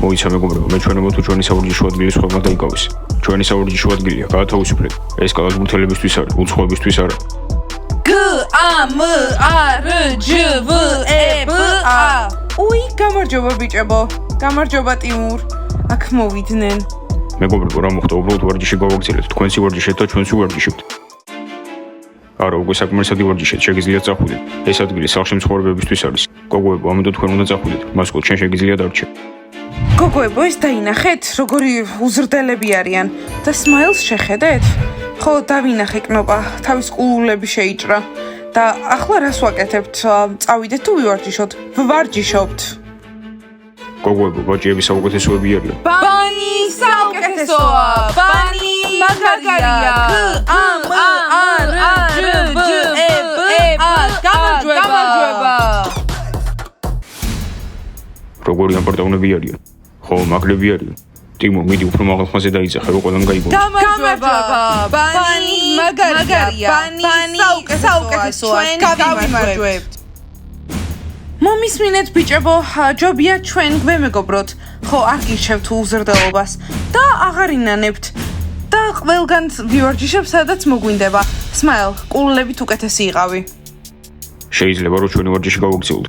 მოიცა მეგობრებო, მე ჩვენებო თუ ჩვენი საურჯიშო ადგილი სხვებმა დაიკავეს. ჩვენი საურჯიშო ადგილია, გაათავისუფლეთ. ეს კალათბურთელებისთვის არის, უცხოებისთვის არა. GAMRJVEBA. უი, გამარჯობა ბიჭებო. გამარჯობა ტიმურ. აქ მოვიდნენ. მეგობრებო, რა მოხდა? უბრალოდ ვარჯიში გავაგრძელებთ. თქვენსი ვარჯიშეთ და ჩვენსი ვარჯიშებთ. არა, უკვე საკმარისად ვარჯიშეთ, შეგიძლიათ წახვიდეთ. ეს ადგილი სახლში მცხოვრებებისთვის არის. გოგოებო, ამიტომ თქვენ უნდა წახვიდეთ. მასკოთ, შენ შეგიძლია დარჩე. გოგოებო, ეს დაინახეთ, როგორი უზრდელები არიან და სმაილს შეხედეთ? ხო, დავინახე კნოპა, თავის ყულულები შეიჭრა. და ახლა რას ვაკეთებთ? წავიდეთ თუ ვივარჯიშოთ? ვვარჯიშობთ. გოგოებო, ბაჭიები საუკეთესოები არიან. ბანი საუკეთესოა. ბანი მაგარია. GAMRJVEBA. გამარჯვება. როგორი ამპარტაუნები არიან? ხო, მაგრები არიან. ტიმურ, მიდი უფრო მაღალ ხმაზე დაიძახე, რომ ყველამ გაიგონოს. გამარჯვება. ბანი მაგარია. ბანი საუკეთესოა. გავიმარჯვებთ. მომისმინეთ ბიჭებო, ჯობია ჩვენ გვემეგობროთ. ხო, არ გირჩევთ უზრდელობას და აღარ ინანებთ. და ყველგან ვივარჯიშებ, სადაც მოგვინდება. სმაილ, ყულლებით უკეთესი იყავი. შეიძლება რომ ჩვენი ვარჯიში გავაგრძელოთ.